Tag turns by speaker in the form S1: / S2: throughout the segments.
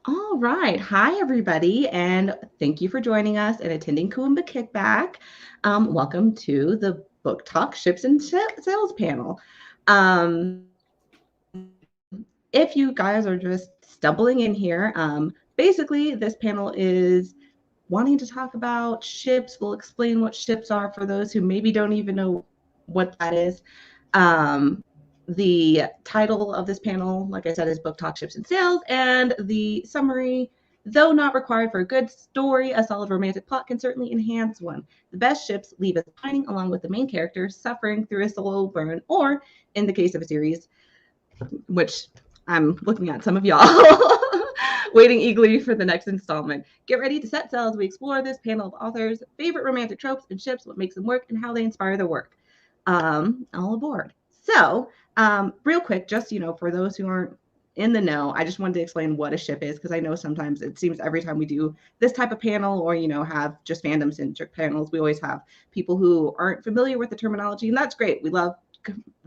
S1: All right. Hi, everybody, and thank you for joining us and attending Kuumba Kickback. Welcome to the Book Talk Ships and Sales panel. If you guys are just stumbling in here, basically, this panel is wanting to talk about ships. We'll explain what ships are for those who maybe don't even know what that is. The title of this panel, like I said, is Book Talk Ships and Sales, and the summary, though not required for a good story, a solid romantic plot can certainly enhance one. The best ships leave us pining along with the main characters, suffering through a slow burn, or in the case of a series, which I'm looking at some of y'all, waiting eagerly for the next installment. Get ready to set sail as we explore this panel of authors' favorite romantic tropes and ships, what makes them work, and how they inspire their work. All aboard. So, real quick, just for those who aren't in the know, I just wanted to explain what a ship is, because I know sometimes it seems every time we do this type of panel or have just fandom centric panels, we always have people who aren't familiar with the terminology, and that's great. We love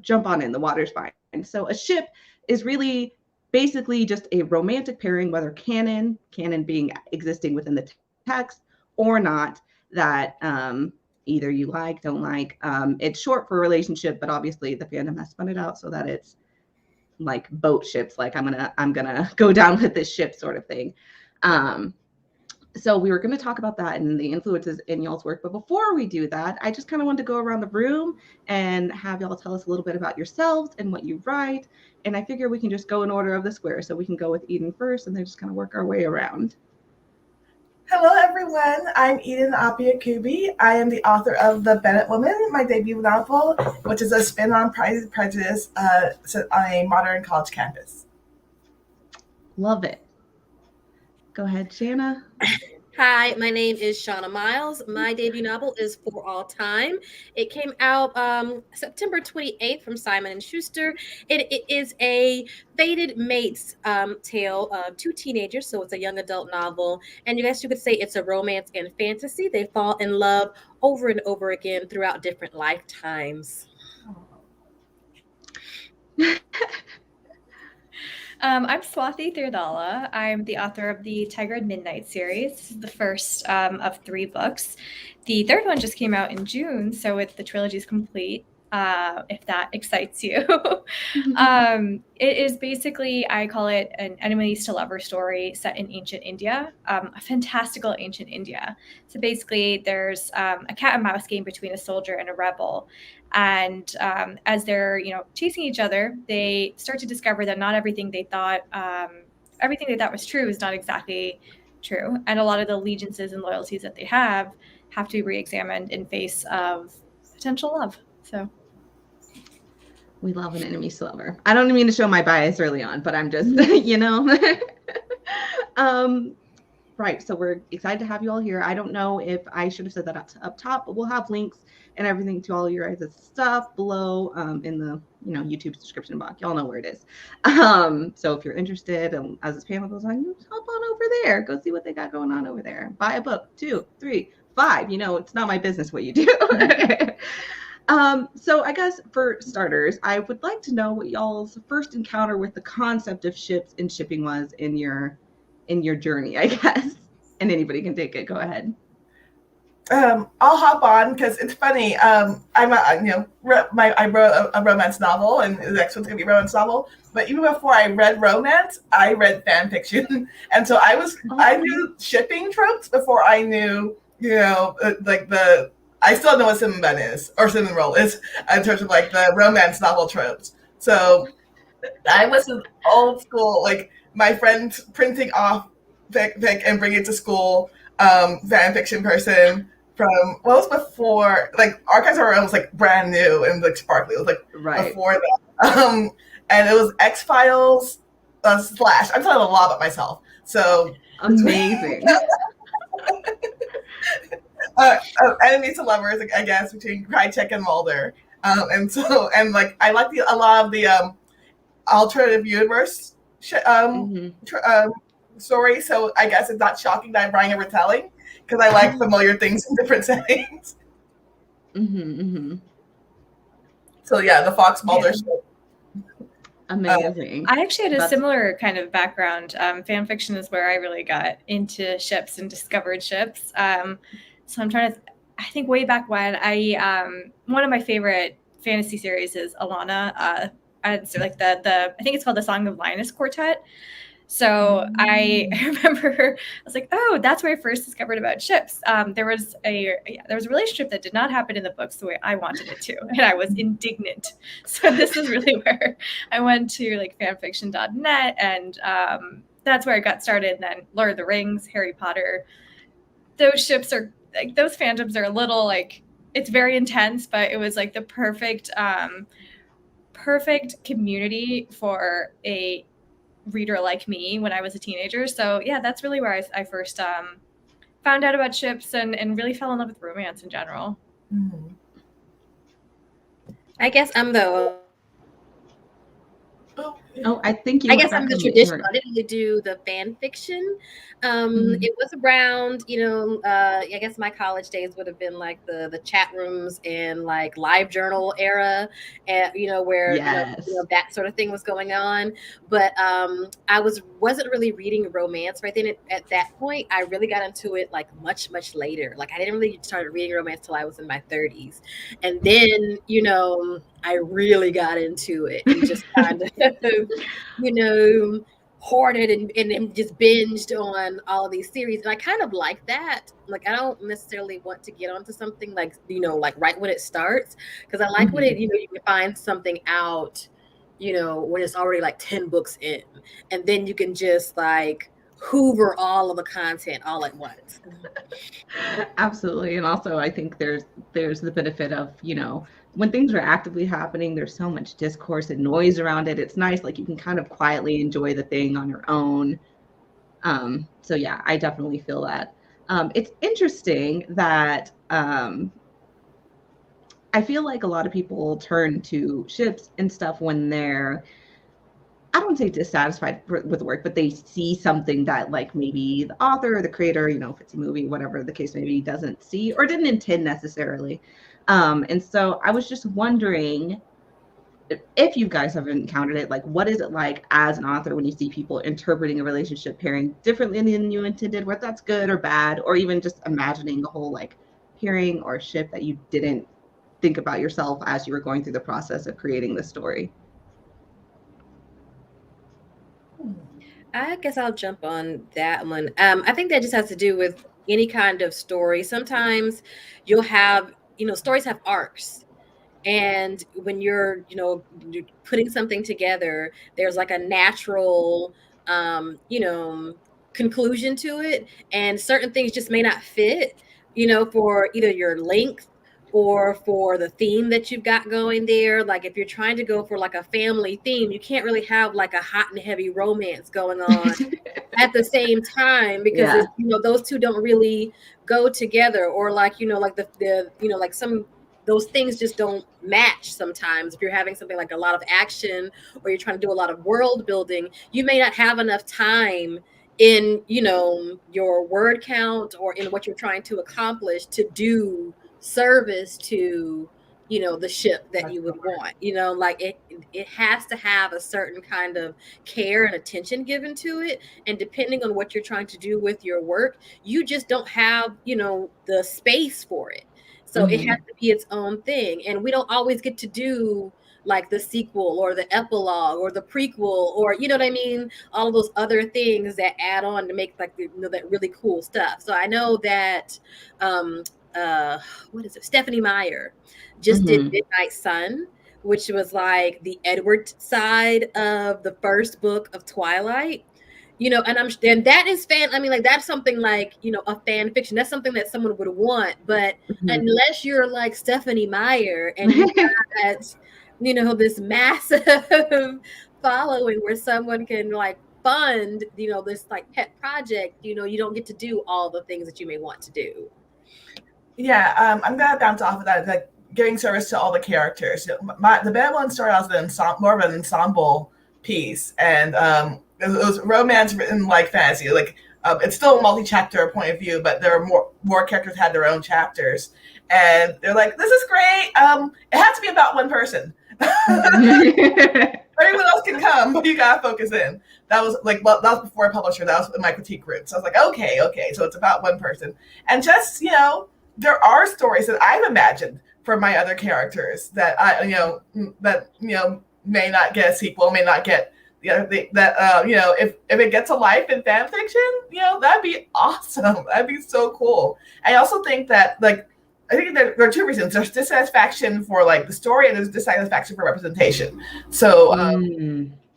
S1: jump on in, the water's fine. So a ship is really basically just a romantic pairing, whether canon being existing within the text or not, that either you like, don't like. It's short for relationship, but obviously the fandom has spun it out so that it's like boat ships, like I'm gonna go down with this ship sort of thing. So we were going to talk about that and the influences in y'all's work. But before we do that, I just kind of wanted to go around the room and have y'all tell us a little bit about yourselves and what you write. And I figure we can just go in order of the square. So we can go with Eden first and then just kind of work our way around.
S2: Hello, everyone. I'm Eden Appiah-Kubi. I am the author of The Bennett Woman, my debut novel, which is a spin on Pride and Prejudice set on a modern college campus.
S1: Love it. Go ahead, Shanna.
S3: Hi, my name is Shanna Miles. My debut novel is For All Time. It came out September 28th from Simon & Schuster. It is a fated mate's tale of two teenagers, so it's a young adult novel. And you guys could say it's a romance and fantasy. They fall in love over and over again throughout different lifetimes.
S4: I'm Swati Teerdhala. I'm the author of the Tiger at Midnight series. This is the first of 3 books. The third one just came out in June, so the trilogy is complete, if that excites you. It is basically, I call it an enemies to lover story set in ancient India, a fantastical ancient India. So basically there's a cat and mouse game between a soldier and a rebel. And as they're, chasing each other, they start to discover that not everything they thought was true is not exactly true. And a lot of the allegiances and loyalties that they have to be re-examined in face of potential love. So
S1: we love an enemies to lover. I don't mean to show my bias early on, but I'm just, Right, so we're excited to have you all here. I don't know if I should have said that up top, but we'll have links and everything to all your guys' stuff below in the YouTube description box. Y'all know where it is. So if you're interested, as this panel goes on, you hop on over there. Go see what they got going on over there. Buy a book, 2, 3, 5. It's not my business what you do. So I guess for starters, I would like to know what y'all's first encounter with the concept of ships and shipping was in your journey, I guess. And anybody can take it. Go ahead.
S2: I'll hop on because it's funny. I wrote a romance novel, and the next one's gonna be a romance novel. But even before I read romance, I read fan fiction, and so I knew shipping tropes before I knew, I still know what cinnamon bun is or cinnamon roll is in terms of like the romance novel tropes. So I was an old school, like my friend printing off fic and bringing it to school fan fiction person. From what was before, like Archives of Our Own was like brand new and like sparkly. It was like before that, and it was X-Files / I'm telling a lot about myself. So
S1: amazing.
S2: Enemies to lovers, I guess, between Krychek and Mulder, and like I like a lot of the alternative universe story. So I guess it's not shocking that I'm writing a retelling, because I like familiar things in different settings.
S1: So
S2: yeah, the Fox Mulder show.
S1: Amazing.
S4: I actually had a
S1: That's-
S4: similar kind of background. Fan fiction is where I really got into ships and discovered ships. So I'm trying to, I think way back when one of my favorite fantasy series is Alana. And so like I think it's called the Song of Linus Quartet. So I remember I was like, oh, that's where I first discovered about ships. There was a relationship that did not happen in the books the way I wanted it to, and I was indignant. So this is really where I went to like fanfiction.net, and that's where I got started. And then Lord of the Rings, Harry Potter. Those ships are like those fandoms are a little like it's very intense, but it was like the perfect community for a reader like me when I was a teenager. So yeah, that's really where I first found out about ships and really fell in love with romance in general.
S2: Mm-hmm.
S3: I guess I'm the
S1: I think you.
S3: I guess I'm the traditional. I didn't really do the fan fiction. It was around, I guess my college days would have been like the chat rooms and like live journal era, and where
S1: Yes.
S3: that sort of thing was going on. But I wasn't really reading romance right then. At that point, I really got into it like much later. Like I didn't really start reading romance till I was in my 30s, and then I really got into it and just kind of, hoarded and just binged on all of these series. And I kind of like that. Like, I don't necessarily want to get onto something like, like right when it starts. Because I like when it, you can find something out, when it's already like 10 books in. And then you can just like hoover all of the content all at once.
S1: Absolutely. And also I think there's the benefit of, when things are actively happening, there's so much discourse and noise around it. It's nice, like you can kind of quietly enjoy the thing on your own. So yeah, I definitely feel that. It's interesting that I feel like a lot of people turn to ships and stuff when they're, I don't say dissatisfied with the work, but they see something that like maybe the author or the creator, if it's a movie, whatever the case may be, doesn't see or didn't intend necessarily. And so I was just wondering if you guys have encountered it, like what is it like as an author when you see people interpreting a relationship pairing differently than you intended, whether that's good or bad, or even just imagining a whole like pairing or ship that you didn't think about yourself as you were going through the process of creating the story?
S3: I guess I'll jump on that one. I think that just has to do with any kind of story. Sometimes you'll have, stories have arcs. And when you're, putting something together, there's like a natural, conclusion to it. And certain things just may not fit, for either your length or for the theme that you've got going there. Like if you're trying to go for like a family theme, you can't really have like a hot and heavy romance going on at the same time, because those two don't really go together, or like like the like some those things just don't match sometimes. If you're having something like a lot of action or you're trying to do a lot of world building, you may not have enough time in your word count or in what you're trying to accomplish to do service to the ship that you would want. Like it has to have a certain kind of care and attention given to it, and depending on what you're trying to do with your work, you just don't have the space for it. So it has to be its own thing, and we don't always get to do like the sequel or the epilogue or the prequel, or what I mean, all of those other things that add on to make like that really cool stuff. So I know that what is it? Stephanie Meyer just did Midnight Sun, which was like the Edward side of the first book of Twilight. And that is like that's something like, a fan fiction. That's something that someone would want. But unless you're like Stephanie Meyer and you got, this massive following where someone can like fund, this like pet project, you don't get to do all the things that you may want to do.
S2: Yeah, I'm gonna bounce off of that, like giving service to all the characters. The bad one started out as more of an ensemble piece, and it was romance written like fantasy. Like it's still a multi-chapter point of view, but there are more characters had their own chapters, and they're like, "This is great. It has to be about one person." Everyone else can come, but you gotta focus in. That was like, well, that was before a publisher. That was in my critique group. So I was like, okay. So it's about one person, and just there are stories that I've imagined for my other characters that may not get a sequel, may not get the other thing. That if it gets a life in fan fiction, that'd be awesome. That'd be so cool. I also think that I think there are two reasons. There's dissatisfaction for the story, and there's dissatisfaction for representation. So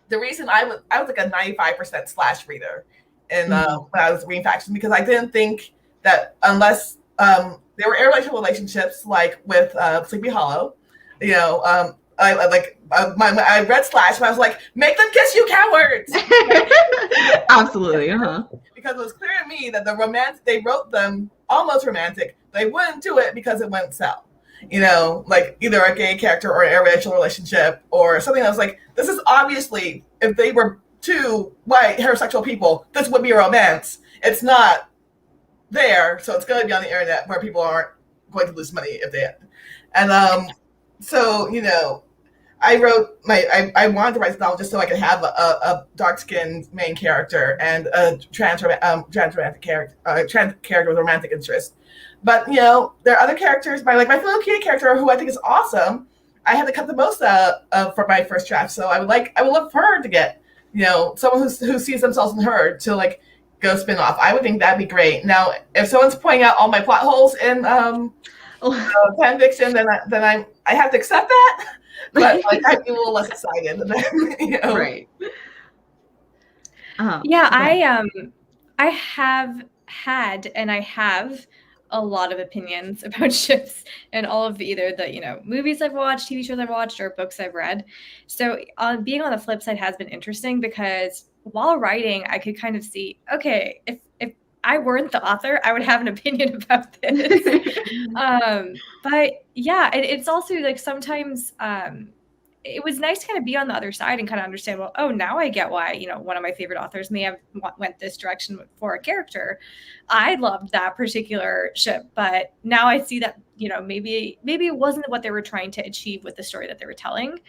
S2: the reason I was like a 95% slash reader, and when I was reading faction, because I didn't think that unless there were interracial relationships like with Sleepy Hollow, I read slash, and I was like, make them kiss, you cowards.
S1: Absolutely,
S2: Because it was clear to me that the romance, they wrote them almost romantic. They wouldn't do it because it wouldn't sell. Like either a gay character or an interracial relationship or something that was like, this is obviously, if they were two white heterosexual people, this would be a romance. It's not there, so it's going to be on the internet where people aren't going to lose money if they. And I wrote I wanted to write this novel just so I could have a dark-skinned main character and a trans character with romantic interest. But there are other characters, my fellow kitty character, who I think is awesome. I had to cut the most for my first draft, so I would love for her to get someone who sees themselves in her to go spin off. I would think that'd be great. Now, if someone's pointing out all my plot holes in fan fiction, then I have to accept that. But I'd be a little less excited than
S1: Right.
S4: Yeah, I have had and I have a lot of opinions about ships and all of either the movies I've watched, TV shows I've watched, or books I've read. So being on the flip side has been interesting because while writing, I could kind of see, okay, if I weren't the author, I would have an opinion about this. But yeah, it's also sometimes it was nice to kind of be on the other side and kind of understand, well, oh, now I get why, one of my favorite authors may have went this direction for a character. I loved that particular ship, but now I see that, maybe it wasn't what they were trying to achieve with the story that they were telling.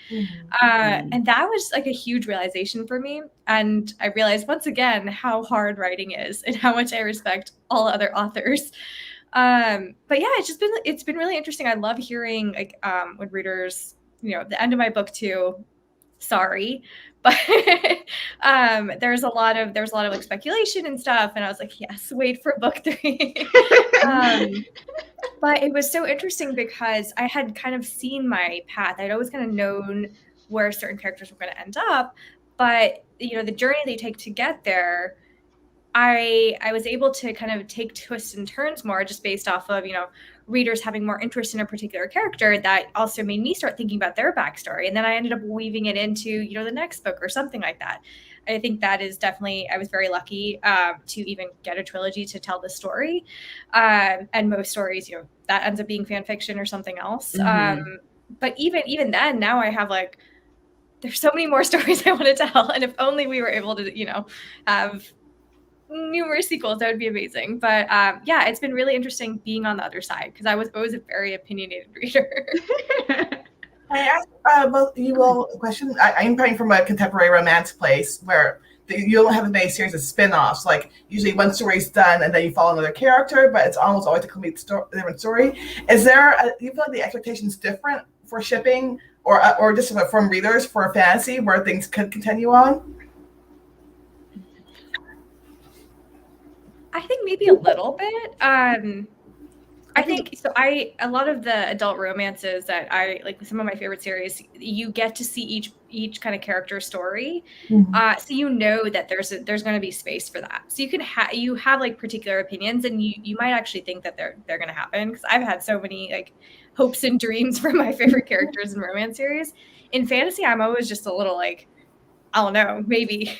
S4: And that was a huge realization for me. And I realized once again how hard writing is and how much I respect all other authors. But yeah, it's been really interesting. I love hearing when readers, the end of my book too, sorry, but there's a lot of speculation and stuff, and I was like, yes, wait for book 3. But it was so interesting because I had kind of seen my path. I'd always kind of known where certain characters were going to end up, but the journey they take to get there, I was able to kind of take twists and turns more just based off of readers having more interest in a particular character. That also made me start thinking about their backstory, and then I ended up weaving it into the next book or something like that. I think that is definitely, I was very lucky to even get a trilogy to tell the story, and most stories that ends up being fan fiction or something else. But even then, now I have there's so many more stories I want to tell, and if only we were able to have numerous sequels, that would be amazing. But yeah, it's been really interesting being on the other side because I was always a very opinionated reader.
S2: I asked both you all a question. I'm coming from a contemporary romance place where you don't have many series of spin-offs. Usually one story's done and then you follow another character, but it's almost always a complete different story. Is there do you feel like the expectations different for shipping or just from readers for a fantasy where things could continue on?
S4: I think maybe a little bit. I think so. A lot of the adult romances that I like, some of my favorite series, you get to see each kind of character story, so that there's going to be space for that. So you have particular opinions, and you might actually think that they're going to happen. Because I've had so many hopes and dreams for my favorite characters in romance series. In fantasy, I'm always just a little I don't know, maybe.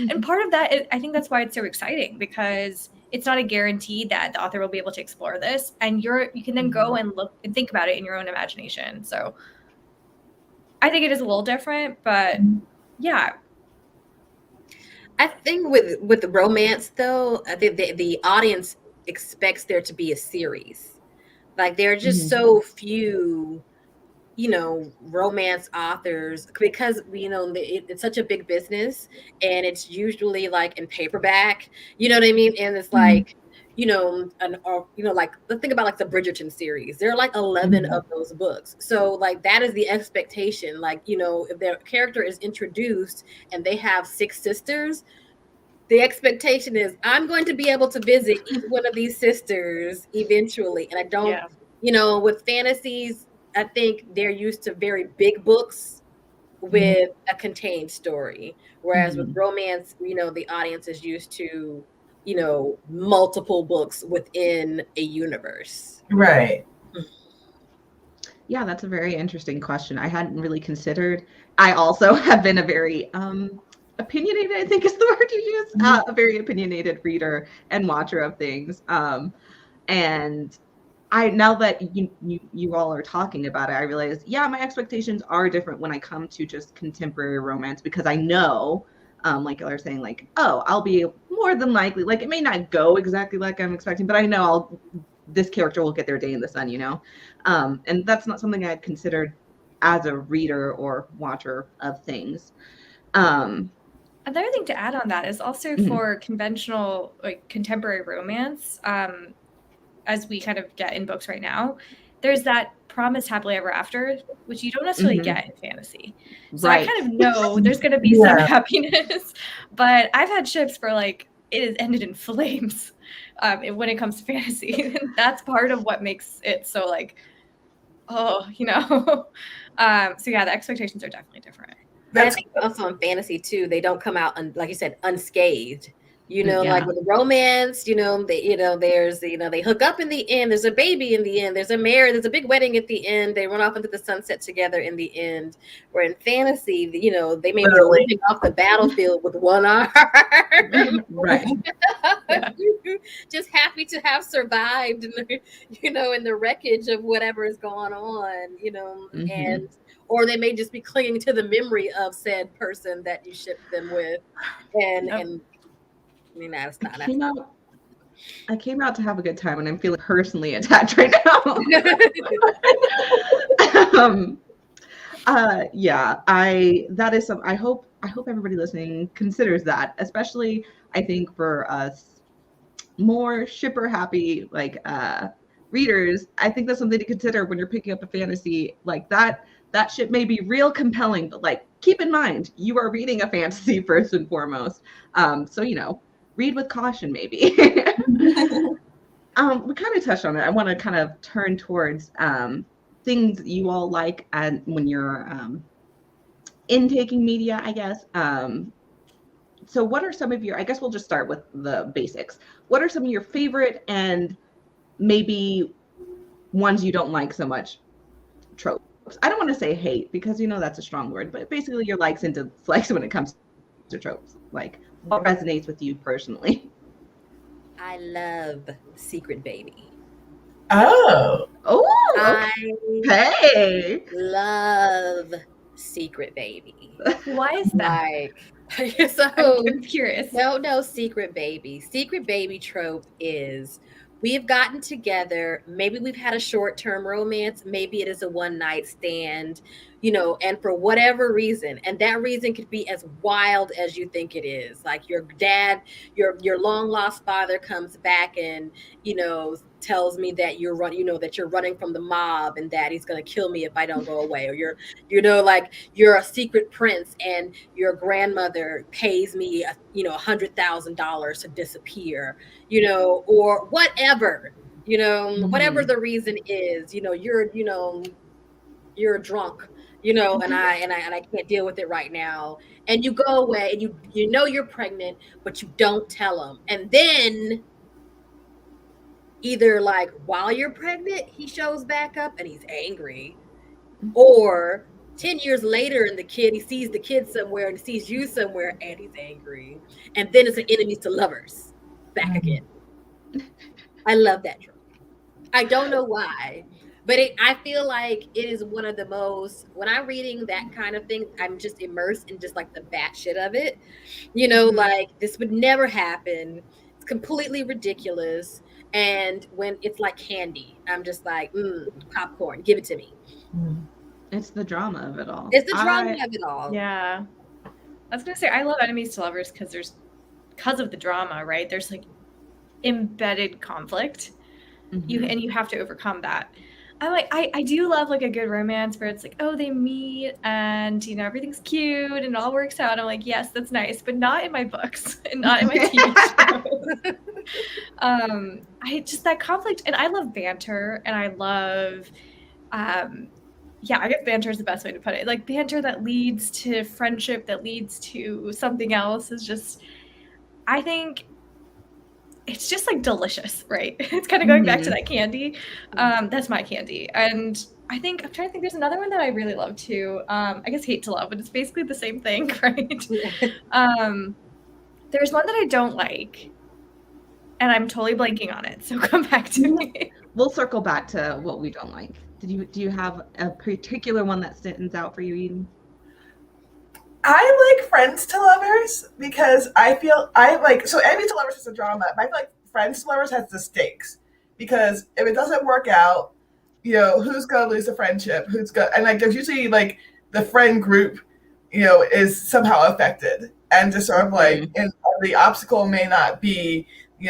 S4: And part of that, I think that's why it's so exciting, because it's not a guarantee that the author will be able to explore this, and you can then go and look and think about it in your own imagination. So I think it is a little different, but yeah.
S3: I think with the romance though, I think the audience expects there to be a series. There are just so few romance authors, because it's such a big business, and it's usually like in paperback, you know what I mean? And it's like, like the thing about like the Bridgerton series, there are like 11 of those books. So like that is the expectation. Like, if their character is introduced and they have 6 sisters, the expectation is I'm going to be able to visit each one of these sisters eventually. And I don't, with fantasies, I think they're used to very big books with a contained story. Whereas with romance, the audience is used to, multiple books within a universe.
S2: Right.
S1: Yeah, that's a very interesting question. I hadn't really considered. I also have been a very opinionated, I think is the word you use, a very opinionated reader and watcher of things. And now that you all are talking about it, I realize, my expectations are different when I come to just contemporary romance, because I know, like y'all are saying, like, oh, I'll be more than likely, like, it may not go exactly like I'm expecting, but I know this character will get their day in the sun, and that's not something I had considered as a reader or watcher of things.
S4: Another thing to add on that is also for conventional, like contemporary romance, as we kind of get in books right now, there's that promised happily ever after, which you don't necessarily get in fantasy. So I kind of know there's going to be some happiness, but I've had ships for like, it has ended in flames when it comes to fantasy. And that's part of what makes it so like, so the expectations are definitely different.
S3: I think also in fantasy too, they don't come out like you said, unscathed. Like with romance, there's they hook up in the end, there's a baby in the end, there's a there's a big wedding at the end, they run off into the sunset together in the end. Where in fantasy, they may be leaping off the battlefield with one arm.
S1: Right.
S3: Just happy to have survived, in the wreckage of whatever is going on, and or they may just be clinging to the memory of said person that you shipped them with, and I mean,
S1: I came out to have a good time, and I'm feeling personally attacked right now. That is some. I hope everybody listening considers that, especially I think for us more shipper happy like readers. I think that's something to consider when you're picking up a fantasy like that. That ship may be real compelling, but like keep in mind you are reading a fantasy first and foremost. So read with caution, maybe. We kind of touched on it. I want to kind of turn towards things you all like and when you're intaking media, I guess. So what are some of I guess we'll just start with the basics. What are some of your favorite and maybe ones you don't like so much tropes? I don't want to say hate because that's a strong word, but basically your likes and dislikes when it comes to tropes. Like what resonates with you personally?
S3: I love Secret Baby.
S2: Oh,
S1: hey,
S3: love Secret Baby.
S4: Why is that? I'm curious.
S3: No, Secret Baby. Secret Baby trope is we've gotten together. Maybe we've had a short-term romance. Maybe it is a one-night stand, and for whatever reason, and that reason could be as wild as you think it is. Like your dad, your long-lost father comes back and, tells me that you're running from the mob and that he's going to kill me if I don't go away. Or you're a secret prince and your grandmother pays me, $100,000 to disappear, or whatever, whatever the reason is, you're drunk, and I can't deal with it right now. And you go away and you're pregnant, but you don't tell him. And then either like while you're pregnant, he shows back up and he's angry, or 10 years later and he sees the kid somewhere and sees you somewhere and he's angry. And then it's an enemies to lovers back again. I love that trope. I don't know why, but I feel like it is one of the most, when I'm reading that kind of thing, I'm just immersed in just like the batshit of it. Like this would never happen. It's completely ridiculous. And when it's like candy, I'm just like, popcorn, give it to me.
S1: It's the drama of it all.
S3: It's the drama of it all.
S4: Yeah. I was gonna say I love enemies to lovers because of the drama, right? There's like embedded conflict.
S1: Mhm.
S4: You have to overcome that. I do love like a good romance where it's like, oh, they meet and everything's cute and it all works out. I'm like, yes, that's nice, but not in my books and not in my TV shows. I just that conflict, and I love banter, and I love yeah, I guess banter is the best way to put it. Like banter that leads to friendship, that leads to something else is just, I think it's just like delicious, right? It's kind of going back to that candy. That's my candy. And I'm trying to think, there's another one that I really love too. I guess hate to love, but it's basically the same thing, right? There's one that I don't like, and I'm totally blanking on it. So come back to me.
S1: We'll circle back to what we don't like. Do you have a particular one that stands out for you, Eden?
S2: I like friends to lovers because I feel so enemies to lovers is a drama, but I feel like friends to lovers has the stakes because if it doesn't work out, who's gonna lose the friendship? And like there's usually like the friend group, is somehow affected, and just sort of like and the obstacle may not be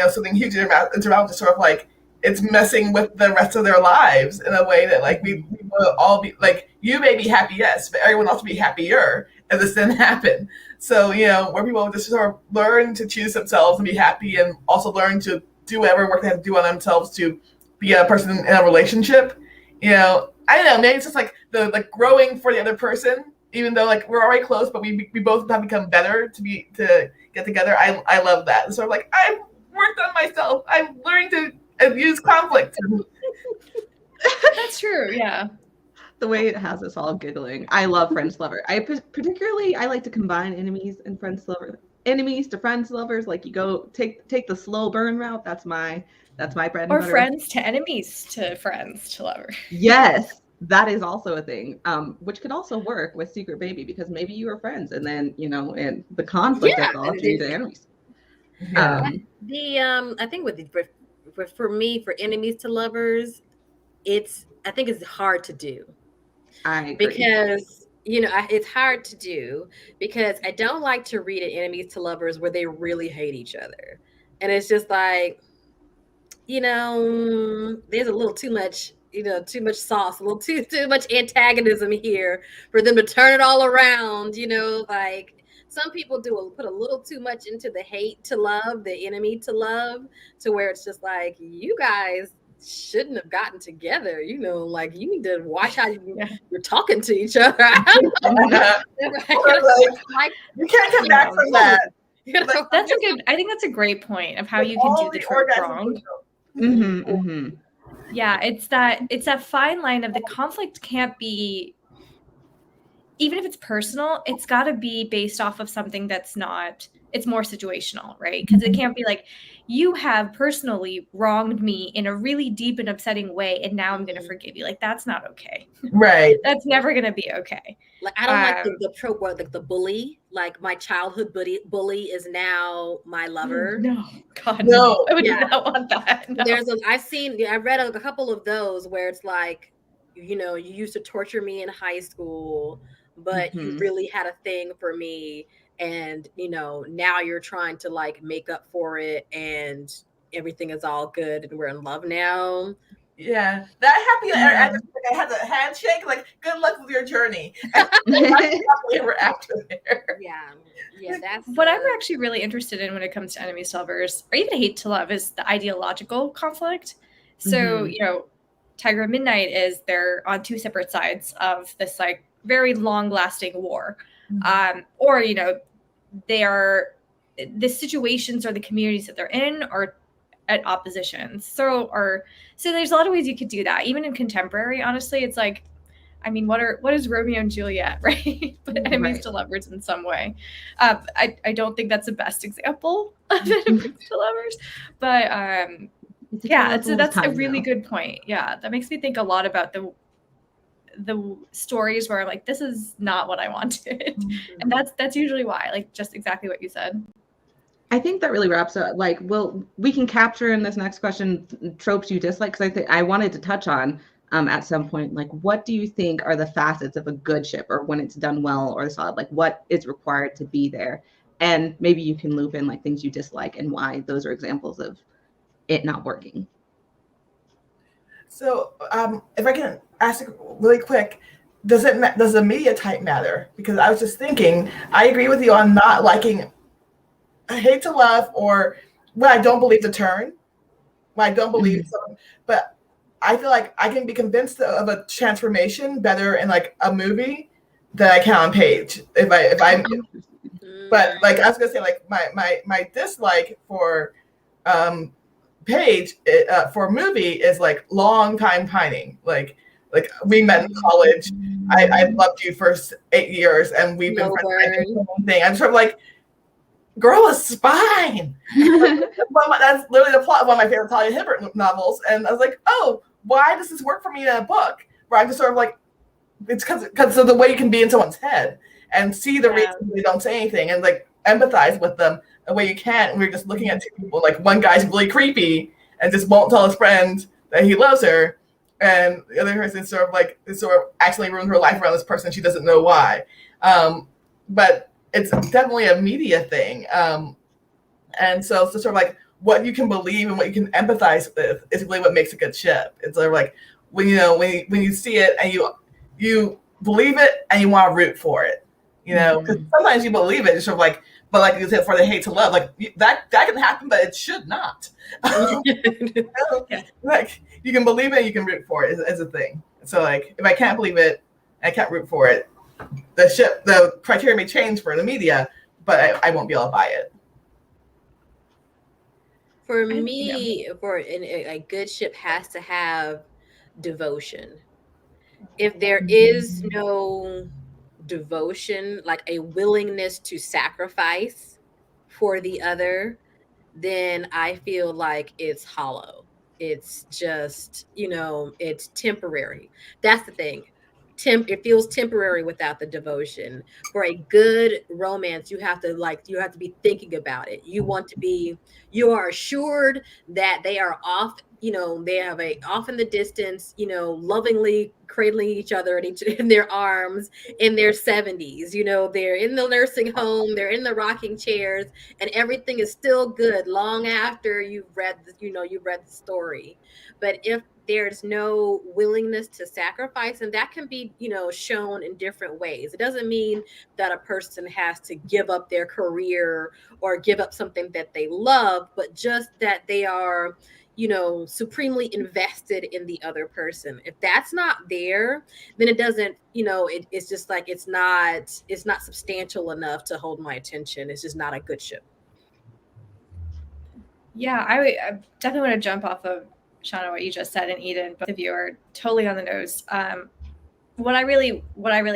S2: something huge in around just sort of like it's messing with the rest of their lives in a way that like we will all be like you may be happy, yes, but everyone else will be happier if this didn't happen. So, where people just sort of learn to choose themselves and be happy and also learn to do whatever work they have to do on themselves to be a person in a relationship. I don't know, maybe it's just like the like growing for the other person, even though like we're already close, but we both have become better to get together. I love that. And so I'm like, I've worked on myself. I'm learning to use conflict.
S4: That's true, yeah.
S1: The way it has us all giggling. I love friends lover. I like to combine enemies and friends lover. Enemies to friends lovers. Like you go take the slow burn route. That's my bread and butter.
S4: Or friends to enemies to friends to lovers.
S1: Yes, that is also a thing. Which could also work with Secret Baby because maybe you were friends and then and the conflict evolved into enemies.
S3: I think for me, for enemies to lovers, I think it's hard to do.
S1: I agree.
S3: Because it's hard to do because I don't like to read an enemies to lovers where they really hate each other, and it's just like there's a little too much too much sauce, a little too much antagonism here for them to turn it all around. Like some people put a little too much into the hate to love, the enemy to love, to where it's just like you guys shouldn't have gotten together. Like you need to watch how you're talking to each other.
S2: You can't come back from that.
S4: That's I think that's a great point of how you can do the trope wrong. Yeah, it's that fine line of the conflict can't be, even if it's personal, it's got to be based off of something that's not, it's more situational, right? Because it can't be like, you have personally wronged me in a really deep and upsetting way, and now I'm going to forgive you. Like, that's not okay.
S2: Right.
S4: That's never going to be okay.
S3: Like, I don't like the trope where like the bully, like my childhood bully is now my lover.
S4: No, God,
S2: no.
S4: I would not want that. No.
S3: I read a couple of those where it's like, you used to torture me in high school, but you really had a thing for me. And, now you're trying to like make up for it and everything is all good and we're in love now.
S2: Yeah. That happy I had a handshake, like, good luck with your journey. Ever after there.
S3: Yeah. That's
S4: what I'm actually really interested in when it comes to enemies to lovers, or even hate to love, is the ideological conflict. So, Tiger of Midnight they're on two separate sides of this like very long lasting war. Or, they are, the situations or the communities that they're in are at oppositions. So there's a lot of ways you could do that. Even in contemporary, honestly, it's like, I mean, what is Romeo and Juliet, right? But enemies to lovers in some way. I don't think that's the best example of enemies to lovers, but that's a really good point. Yeah, that makes me think a lot about the stories where I'm like, this is not what I wanted. And that's usually why, like just exactly what you said.
S1: I think that really wraps up. Like, we can capture in this next question tropes you dislike, because I wanted to touch on at some point. Like, what do you think are the facets of a good ship, or when it's done well or solid? Like, what is required to be there? And maybe you can loop in like things you dislike and why those are examples of it not working.
S2: So, if I can ask really quick, does the media type matter? Because I was just thinking, I agree with you on not liking hate to love, or when I don't believe the turn, when I don't believe something, but I feel like I can be convinced of a transformation better in like a movie than I can on page. But like I was gonna say, like my dislike for page for movie is like long time pining. Like we met in college. I loved you for 8 years, and we've been friends. I'm sort of like, girl is fine. That's literally the plot of one of my favorite Talia Hibbert novels. And I was like, oh, why does this work for me in a book? Where I'm just sort of like, it's because of the way you can be in someone's head and see the reason they don't say anything and like empathize with them the way you can't. And we're just looking at two people. Like, one guy's really creepy and just won't tell his friend that he loves her. And the other person sort of accidentally ruined her life around this person. She doesn't know why. But it's definitely a media thing. And so it's just sort of like what you can believe and what you can empathize with is really what makes a good ship. It's sort of like when you see it and you believe it and you want to root for it, because sometimes you believe it, it's sort of like, but like you said, for the hate to love, like that can happen, but it should not. Like you can believe it and you can root for it is a thing. So like if I can't believe it, I can't root for it. The criteria may change for the media, but I won't be able to buy it.
S3: For me, a good ship has to have devotion. If there is no devotion, like a willingness to sacrifice for the other, then I feel like it's hollow. It's just, it's temporary. That's the thing. It feels temporary without the devotion. For a good romance, you have to be thinking about it. You are assured that they are off, they have off in the distance, lovingly cradling each other in their arms in their 70s. They're in the nursing home, they're in the rocking chairs, and everything is still good long after you've read the story. But if there's no willingness to sacrifice, and that can be, shown in different ways. It doesn't mean that a person has to give up their career or give up something that they love, but just that they are, supremely invested in the other person. If that's not there, then it doesn't, it's just like, it's not substantial enough to hold my attention. It's just not a good ship.
S4: Yeah, I definitely want to jump off of Shanna, what you just said, and Eden. Both of you are totally on the nose. What I really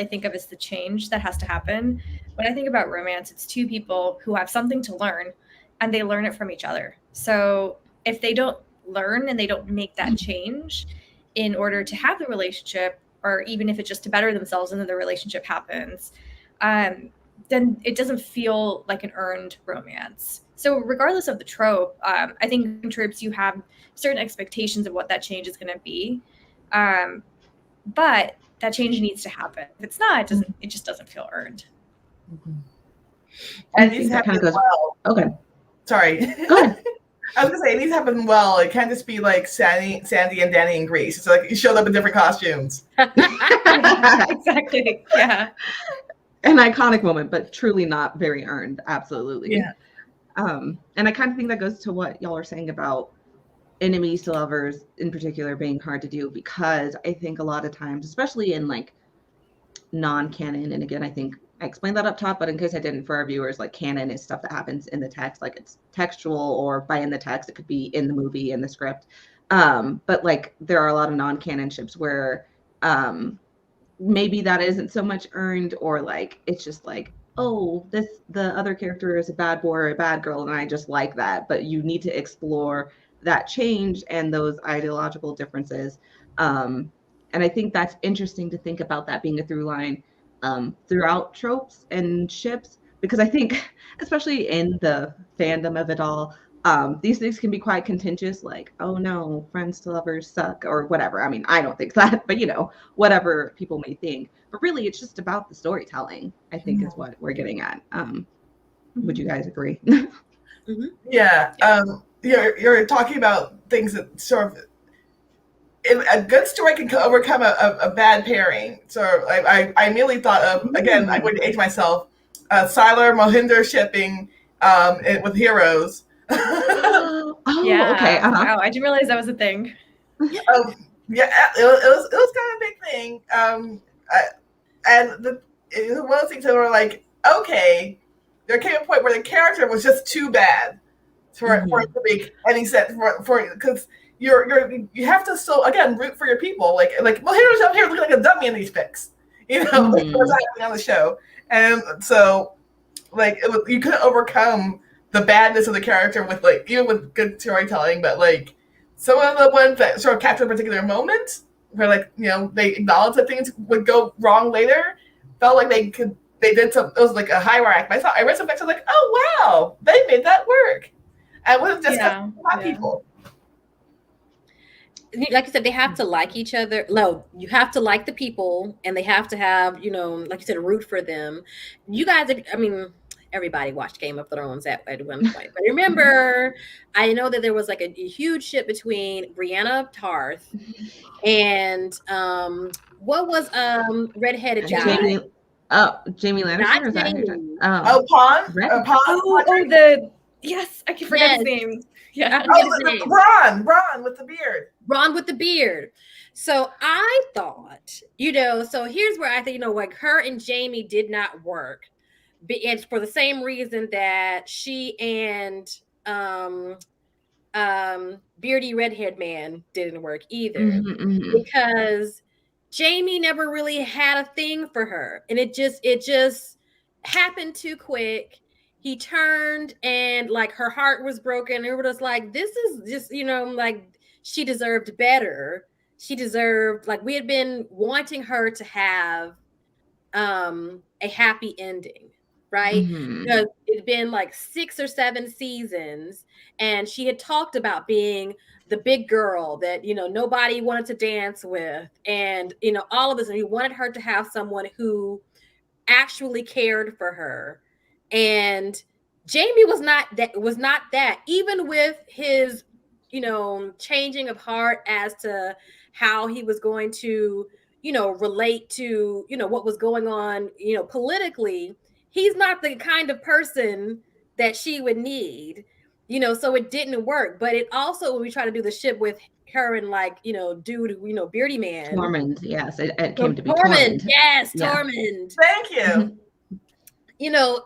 S4: think of is the change that has to happen. When I think about romance, it's two people who have something to learn, and they learn it from each other. So if they don't learn and they don't make that change in order to have the relationship, or even if it's just to better themselves and then the relationship happens, then it doesn't feel like an earned romance. So regardless of the trope, I think in tropes you have certain expectations of what that change is going to be, but that change needs to happen. If it's not, it just doesn't feel earned.
S2: And these happen well.
S1: Okay.
S2: Sorry.
S1: Go ahead.
S2: I was gonna say, these happen well. It can't just be like Sandy and Danny in Greece. It's like you showed up in different costumes.
S4: Exactly. Yeah.
S1: An iconic moment, but truly not very earned. Absolutely.
S2: Yeah.
S1: And I kind of think that goes to what y'all are saying about enemies to lovers in particular being hard to do, because I think a lot of times, especially in like non-canon, and again, I think I explained that up top, but in case I didn't for our viewers, like canon is stuff that happens in the text, like it's textual, or by in the text, it could be in the movie, in the script. But like there are a lot of non-canon ships where maybe that isn't so much earned, or like it's just like, oh, the other character is a bad boy or a bad girl, and I just like that. But you need to explore that change and those ideological differences. And I think that's interesting to think about that being a through line throughout tropes and ships, because I think, especially in the fandom of it all, These things can be quite contentious, like, oh no, friends to lovers suck, or whatever. I mean, I don't think that, but whatever people may think. But really, it's just about the storytelling, I think, is what we're getting at. Would you guys agree?
S2: Yeah. You're talking about things that sort of, a good story can overcome a bad pairing. So I immediately thought of, again, I wouldn't age myself, Siler Mohinder shipping with Heroes.
S4: Yeah.
S1: Okay.
S4: Wow, I didn't realize that was a thing.
S2: Yeah, it was kind of a big thing. And it was one of those things that were like, okay, there came a point where the character was just too bad for it to make any sense, because you have to still, again, root for your people. Like well, Heroes up here looking like a dummy in these pics, what's happening on the show. And so, like, you couldn't overcome the badness of the character with, like, even with good storytelling, but like some of the ones that sort of capture a particular moment where, like, they acknowledge that things would go wrong later, felt like they did some. It was like a hierarchy. I read some facts. I was like, oh wow, they made that work. And it wasn't just people.
S3: Like you said, they have to like each other. No, you have to like the people, and they have to have, like you said, root for them. You guys, I mean, everybody watched Game of Thrones at one point. But remember, I know that there was like a huge ship between Brienne of Tarth and what was redheaded guy?
S1: Jamie Lannister.
S3: Not
S1: Is that
S3: Jamie.
S2: Pawn.
S4: Yes, I can forget his name. Yeah.
S2: Bronn with the beard.
S3: Ron with the beard. So I thought, so here's where I think, like, her and Jamie did not work. And for the same reason that she and beardy redhead man didn't work either. Because Jamie never really had a thing for her. And it just happened too quick. He turned and, like, her heart was broken. It was like, this is just, like, she deserved better. She deserved, like, we had been wanting her to have a happy ending, right? Because it had been like 6 or 7 seasons, and she had talked about being the big girl that, nobody wanted to dance with, and, all of this. And we wanted her to have someone who actually cared for her. And Jamie was not that, even with his, changing of heart as to how he was going to, relate to, what was going on, politically. He's not the kind of person that she would need, so it didn't work. But it also, when we try to do the ship with her and, like, dude, beardy man.
S1: Tormund, yes, it came to be
S3: Tormund. Yes, yeah. Tormund.
S2: Thank you.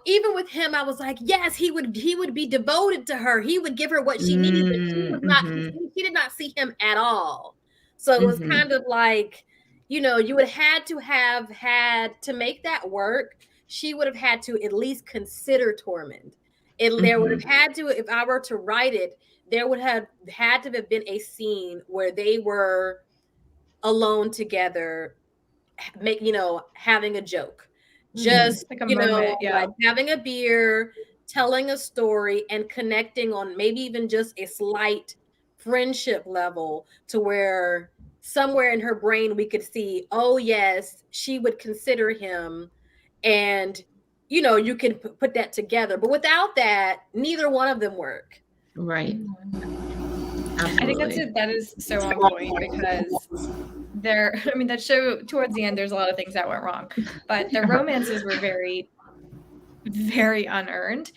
S3: Even with him, I was like, yes, he would be devoted to her. He would give her what she needed, but she was not. She did not see him at all. So it was kind of like, you would have had to make that work. She would have had to at least consider Tormund. There would have had to, if I were to write it, there would have had to have been a scene where they were alone together, having a joke. Just,
S4: like a moment,
S3: like having a beer, telling a story, and connecting on maybe even just a slight friendship level, to where somewhere in her brain we could see, oh yes, she would consider him. And, you can put that together. But without that, neither one of them work.
S1: Right.
S4: Absolutely. I think that is so on point, because that show, towards the end, there's a lot of things that went wrong, but their romances were very, very unearned,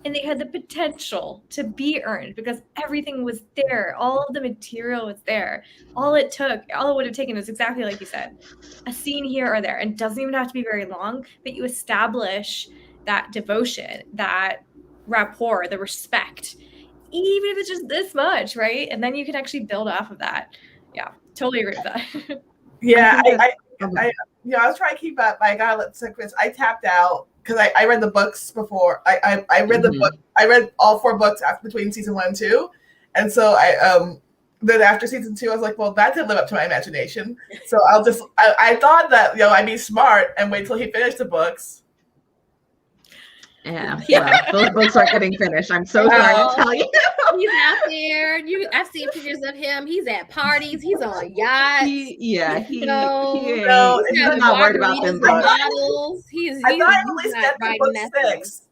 S4: and they had the potential to be earned because everything was there. All of the material was there. All it would have taken is exactly like you said, a scene here or there. And it doesn't even have to be very long, but you establish that devotion, that rapport, the respect, even if it's just this much, right? And then you can actually build off of that. Yeah, totally agree with that.
S2: Yeah, I was trying to keep up. I got to let Chris. I tapped out because I read the books before. I read the book. I read all 4 books between season 1 and 2, and so then after season 2, I was like, well, that didn't live up to my imagination. So I thought that I'd be smart and wait till he finished the books.
S1: Yeah, well, those books aren't getting finished. I'm so sorry to tell you.
S3: He's out there. I've seen pictures of him. He's at parties. He's on yachts.
S1: He
S3: You know,
S1: he's
S3: having
S1: not worried about
S3: margaritas
S1: them
S3: with
S1: books.
S3: models.
S2: I thought I
S3: he's
S2: released
S3: not
S2: that to
S3: riding
S2: book
S3: that thing.
S2: 6.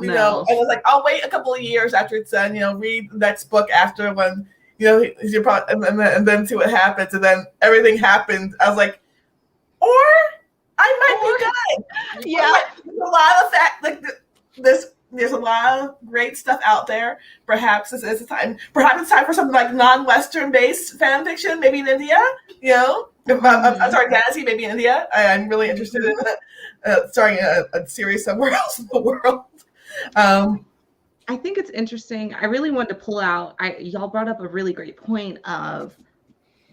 S2: You know, I was like, I'll wait a couple of years after it's done. You know, read the next book after when you know he's your and then see what happens. And then everything happened. I was like, or I might be done.
S1: Yeah,
S2: like, there's a lot of that. Like there's a lot of great stuff out there. Perhaps this is the time. Perhaps it's time for something like non-Western based fan fiction, maybe in India. You know, I'm sorry, fantasy, maybe in India. I'm really interested in starting a series somewhere else in the world.
S1: I think it's interesting. I really wanted to pull out. Y'all brought up a really great point of.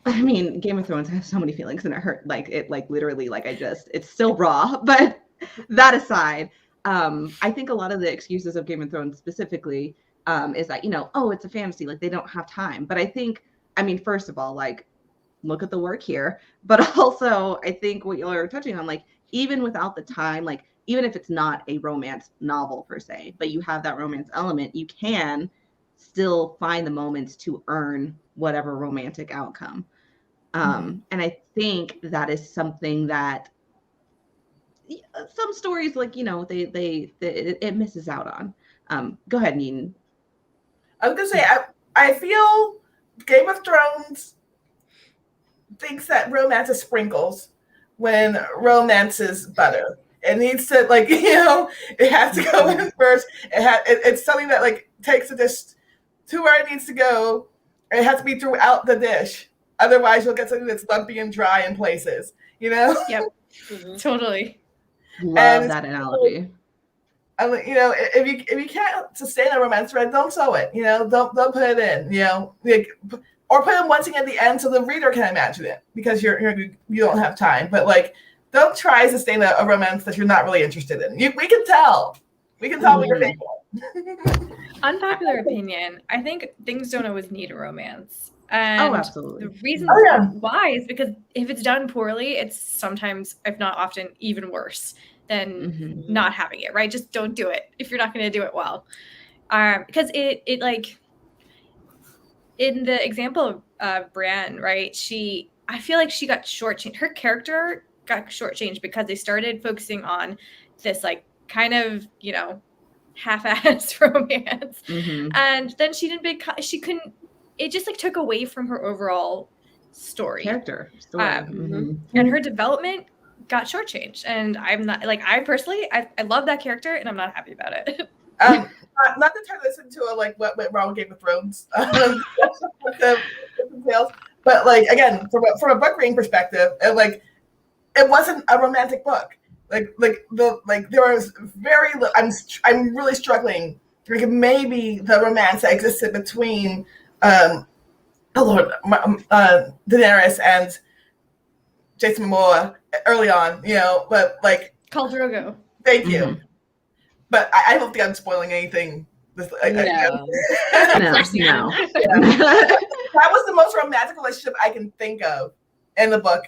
S1: I mean, Game of Thrones has so many feelings, and it hurt. Like it, like literally, like it's still raw. But that aside. I think a lot of the excuses of Game of Thrones specifically is that, you know, oh, it's a fantasy, like they don't have time. But I mean, first of all, like, look at the work here. But also, I think what y'all are touching on, like, even without the time, like, even if it's not a romance novel per se, but you have that romance element, you can still find the moments to earn whatever romantic outcome. And I think that is something that some stories, like, you know, it misses out on. Go ahead, Neen.
S2: I was gonna say I feel Game of Thrones thinks that romance is sprinkles when romance is butter. It needs to, like, you know, it has to go in first. It's something that like takes the dish to where it needs to go. It has to be throughout the dish. Otherwise, you'll get something that's lumpy and dry in places. You know.
S4: Yep. Totally.
S1: Love that analogy.
S2: You know, if you can't sustain a romance thread, don't sew it. You know, don't put it in. You know, like, or put in one thing at the end so the reader can imagine it because you don't have time. But like, don't try to sustain a romance that you're not really interested in. We can tell. We can tell what you're thinking.
S4: Unpopular opinion. I think things don't always need a romance.
S1: Oh,
S4: And
S1: absolutely.
S4: the reason
S2: yeah.
S4: why is because if it's done poorly, it's sometimes, if not often, even worse than not having it, right? Just don't do it if you're not going to do it well. Because it like, in the example of Brienne, right? I feel like she got shortchanged. Her character got shortchanged because they started focusing on this like kind of, you know, half-assed romance. And then she couldn't, it just like took away from her overall story.
S1: Character.
S4: And her development got shortchanged. And I'm not, like, I personally, I love that character and I'm not happy about it.
S2: Not to turn this into a like what went wrong with Game of Thrones but like, again, from a book reading perspective, it wasn't a romantic book. There was very I'm really struggling. Like, maybe the romance that existed between Daenerys and Jason Momoa early on, you know, but like
S4: Khal Drogo.
S2: Thank you. But I don't think I'm spoiling anything.
S1: No.
S2: That was the most romantic relationship I can think of in the book.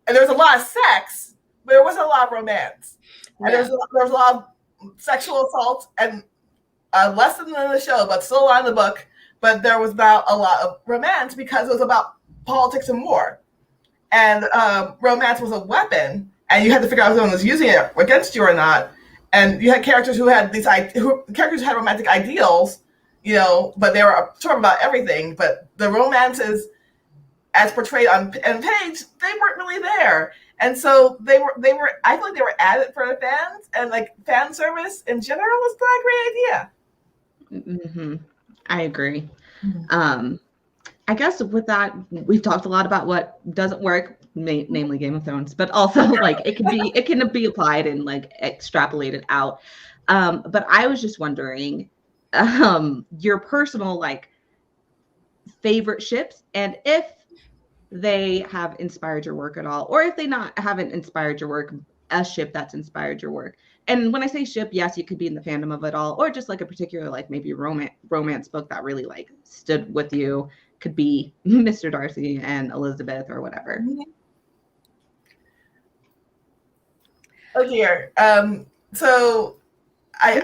S2: And there was a lot of sex, but there wasn't a lot of romance. And there was a lot of sexual assault and less than in the show, but still a lot in the book. But there was not a lot of romance because it was about politics and war. And romance was a weapon, and you had to figure out if someone was using it against you or not. And you had characters who had romantic ideals, you know, but they were sort of about everything. But the romances, as portrayed on page, they weren't really there. And so they were. I feel like they were added for the fans, and like fan service in general was not a great idea.
S1: I agree. I guess with that, we've talked a lot about what doesn't work, namely Game of Thrones, but also like it can be applied and like extrapolated out. But I was just wondering, your personal like favorite ships, and if they have inspired your work at all, or if they haven't inspired your work, a ship that's inspired your work. And when I say ship, yes, you could be in the fandom of it all, or just like a particular like maybe romance book that really like stood with you. Could be Mr. Darcy and Elizabeth or whatever.
S2: Oh dear. So I'm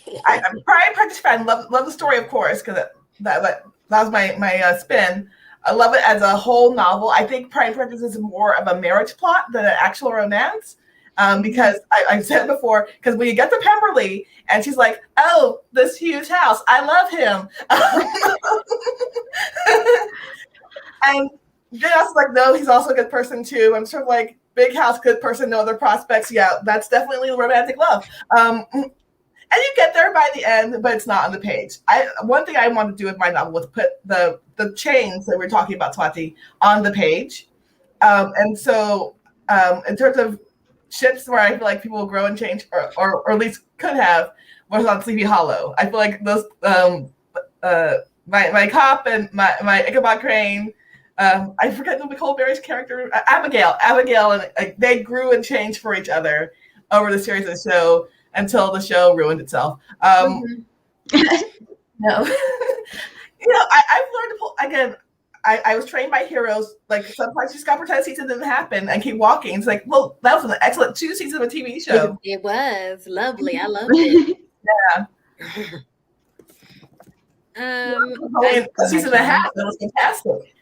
S2: a Pride and Prejudice fan. Love the story, of course, because that was my spin. I love it as a whole novel. I think Pride and Prejudice is more of a marriage plot than an actual romance. Because I've said it before, because when you get to Pemberley and she's like, oh, this huge house, I love him. And then I was like, no, he's also a good person too. I'm sort of like, big house, good person, no other prospects. Yeah, that's definitely romantic love. And you get there by the end, but it's not on the page. One thing I wanted to do with my novel was put the chains that we're talking about, Swati, on the page. And so in terms of ships where I feel like people will grow and change, or at least could have, was on Sleepy Hollow. I feel like those my cop and my Ichabod Crane, I forget Nicole Berry's character, Abigail, and they grew and changed for each other over the series of the show until the show ruined itself. No, I've learned to pull again. I was trained by heroes. Like sometimes you just got pretend season didn't happen and keep walking. It's like, well, that was an excellent 2 seasons of a TV show.
S3: It was lovely. I loved it.
S2: Yeah. A season and a half. That was fantastic.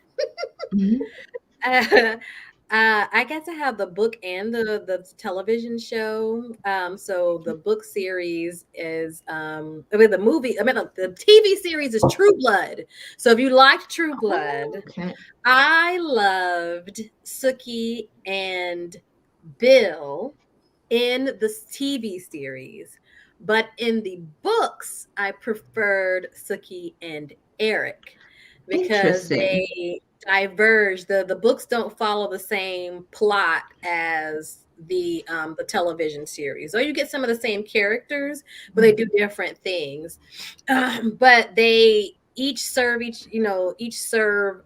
S3: I get to have the book and the television show. So the book series is the TV series is True Blood. So if you liked True Blood, I loved Sookie and Bill in the TV series, but in the books, I preferred Sookie and Eric because they diverge. The books don't follow the same plot as the television series. So you get some of the same characters, but they do different things. But they each serve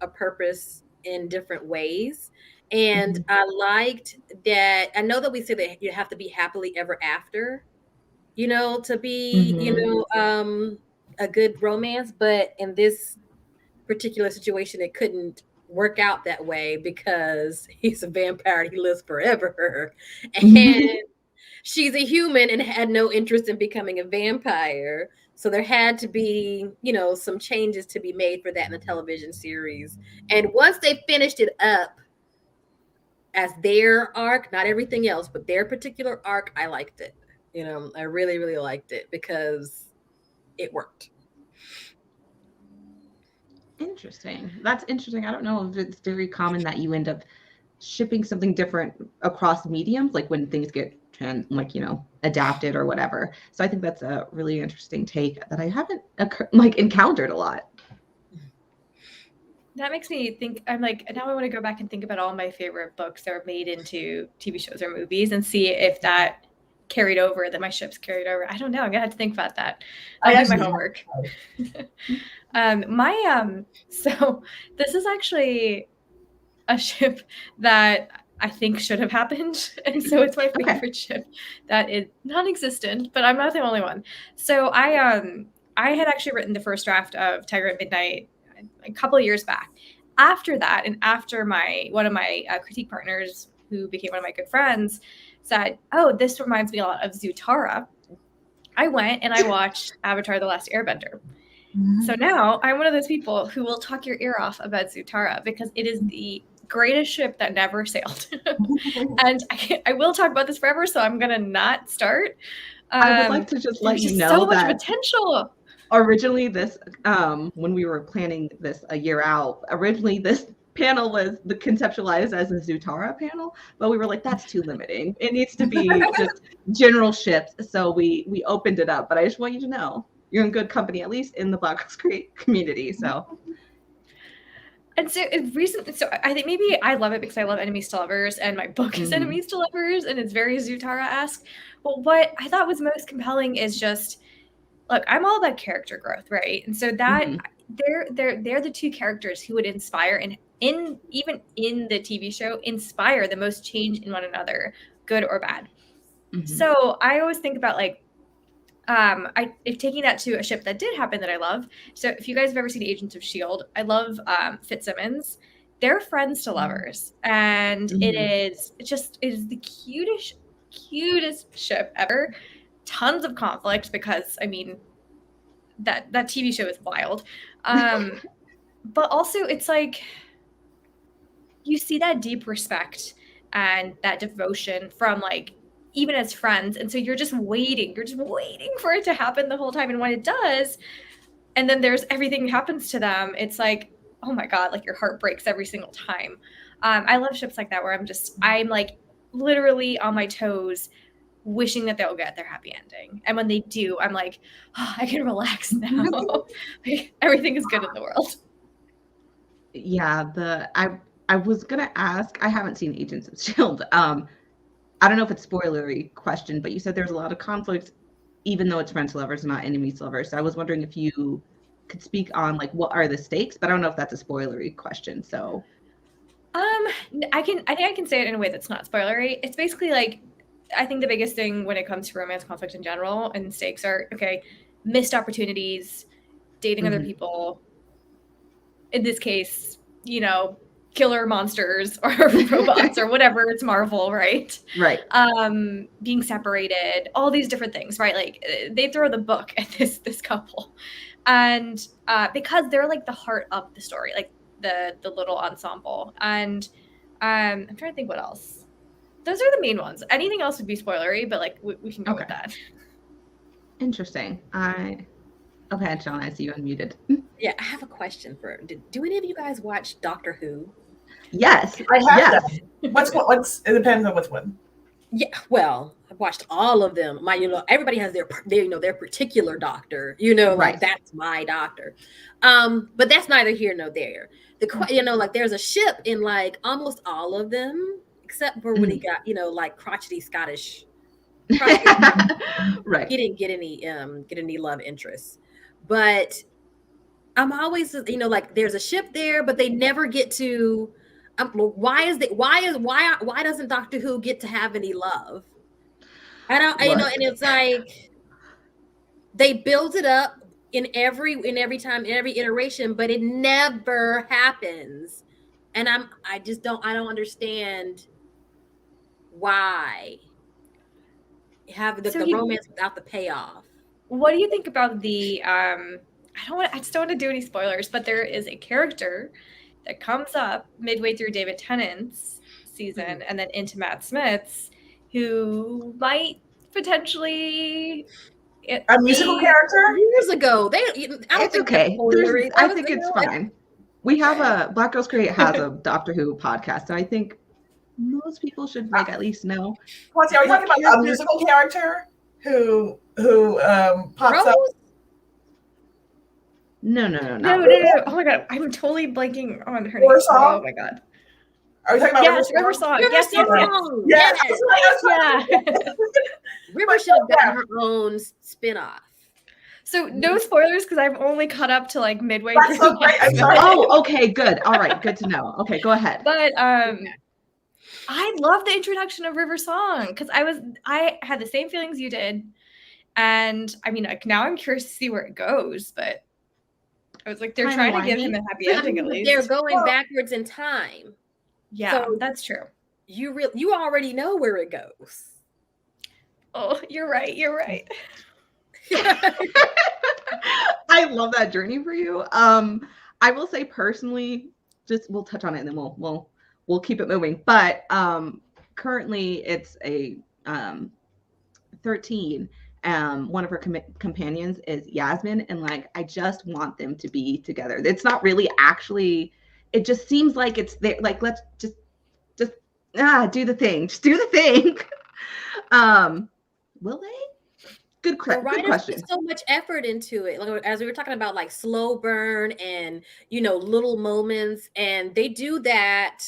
S3: a purpose in different ways. And I liked that. I know that we say that you have to be happily ever after, to be, a good romance, but in this particular situation, it couldn't work out that way because he's a vampire and he lives forever. And she's a human and had no interest in becoming a vampire. So there had to be, some changes to be made for that in the television series. And once they finished it up as their arc, not everything else, but their particular arc, I liked it. I really, really liked it because it worked.
S1: Interesting. That's interesting. I don't know if it's very common that you end up shipping something different across mediums, like when things get adapted or whatever. So I think that's a really interesting take that I haven't encountered a lot.
S4: That makes me think. I'm like, now I want to go back and think about all my favorite books that were made into TV shows or movies and see if that carried over, that my ships carried over. I don't know. I'm gonna have to think about that. I'll do my homework. So this is actually a ship that I think should have happened, and so it's my favorite ship that is non-existent, but I'm not the only one. So I had actually written the first draft of Tiger at Midnight a couple of years back. After that, and after one of my critique partners, who became one of my good friends, said, "Oh, this reminds me a lot of Zutara," I went and I watched Avatar: The Last Airbender. So now I'm one of those people who will talk your ear off about Zutara because it is the greatest ship that never sailed. And I will talk about this forever, so I'm going to not start.
S1: I would like to just let you know
S4: so much
S1: that
S4: potential.
S1: Originally this, when we were planning this a year out, originally this panel was conceptualized as a Zutara panel, but we were like, that's too limiting. It needs to be just general ships. So we opened it up, but I just want you to know you're in good company, at least in the Black Rose Creek community. So,
S4: and so I think maybe I love it because I love enemies to lovers, and my book is enemies to lovers, and it's very Zutara-esque. But what I thought was most compelling is just, look, I'm all about character growth, right? And so that they're the two characters who would inspire, and even in the TV show, inspire the most change in one another, good or bad. So I always think about if taking that to a ship that did happen that I love. So if you guys have ever seen Agents of S.H.I.E.L.D., I love Fitzsimmons. They're friends to lovers. And it is the cutest ship ever tons of conflict because, I mean, that TV show is wild. But also it's like you see that deep respect and that devotion from like even as friends, and so you're just waiting for it to happen the whole time, and when it does, and then there's everything that happens to them, it's like, oh my god, like your heart breaks every single time. I love ships like that where I'm like literally on my toes wishing that they'll get their happy ending, and when they do, I'm like, oh, I can relax now. Like, everything is good in the world.
S1: Yeah, I was gonna ask, I haven't seen Agents of S.H.I.E.L.D. I don't know if it's spoilery question, but you said there's a lot of conflict, even though it's friends to lovers, not enemies to lovers. So I was wondering if you could speak on like what are the stakes, but I don't know if that's a spoilery question. So
S4: I think I can say it in a way that's not spoilery. It's basically like, I think the biggest thing when it comes to romance conflict in general and stakes are, okay, missed opportunities, dating other people. In this case, you know, killer monsters or robots or whatever, it's Marvel, right?
S1: Right.
S4: Being separated, all these different things, right? Like they throw the book at this couple. And because they're like the heart of the story, like the little ensemble. And I'm trying to think what else. Those are the main ones. Anything else would be spoilery, but like we can go with that.
S1: Interesting. Okay, John, I see you unmuted.
S3: Yeah, I have a question do any of you guys watch Doctor Who?
S1: Yes.
S2: I have them. What's it depends on which one.
S3: Yeah, well, I've watched all of them. Everybody has their particular doctor, like that's my doctor. But that's neither here nor there. Like there's a ship in like almost all of them, except for when he got, like crotchety Scottish.
S1: Right.
S3: He didn't get any love interests. But I'm always, like there's a ship there, but they never get to. Why doesn't Doctor Who get to have any love? I don't, and it's like they build it up in every time, in every iteration, but it never happens. And I don't understand why have the romance without the payoff.
S4: What do you think about the I just don't want to do any spoilers, but there is a character that comes up midway through David Tennant's season and then into Matt Smith's, who might potentially
S2: a musical character
S3: years ago.
S1: It's okay. I think it's fine. We have Black Girls Create has a Doctor Who podcast, and I think most people should like at least know.
S2: Swati, are we talking about a musical character who pops up?
S1: No.
S4: Oh my god, I'm totally blanking on her name. Oh my god.
S2: Are we talking about
S4: River Song? Yes.
S3: Yeah. River should have gotten her own spin-off.
S4: So no spoilers because I've only caught up to like midway
S2: through. So great. I'm sorry.
S1: Oh, okay, good. All right, good to know. Okay, go ahead.
S4: But I love the introduction of River Song because I had the same feelings you did, and I mean, like, now I'm curious to see where it goes. But I was like, they're trying to give him a happy ending at least.
S3: They're going backwards in time.
S4: Yeah, so that's true.
S3: You already know where it goes.
S4: Oh, you're right.
S1: I love that journey for you. I will say personally, we'll touch on it and then we'll keep it moving. But currently it's a 13. One of her companions is Yasmin, and like I just want them to be together. It's not really actually. It just seems like it's there. Like let's just do the thing. Just do the thing. Will they? Good question.
S3: Put so much effort into it. Like, as we were talking about, like slow burn and little moments, and they do that,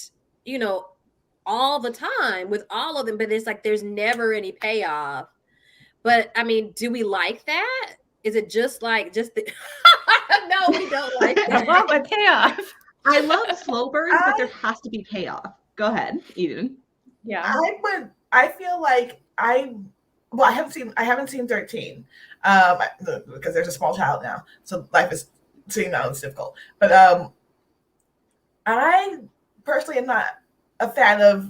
S3: all the time with all of them. But it's like there's never any payoff. But I mean, do we like that? Is it just the? No, we don't like that.
S4: I want my payoff.
S1: I love slow burns, but there has to be payoff. Go ahead, Eden.
S4: Yeah,
S2: I feel like I haven't seen 13 because there's a small child now, so life is it's difficult. But I personally am not a fan of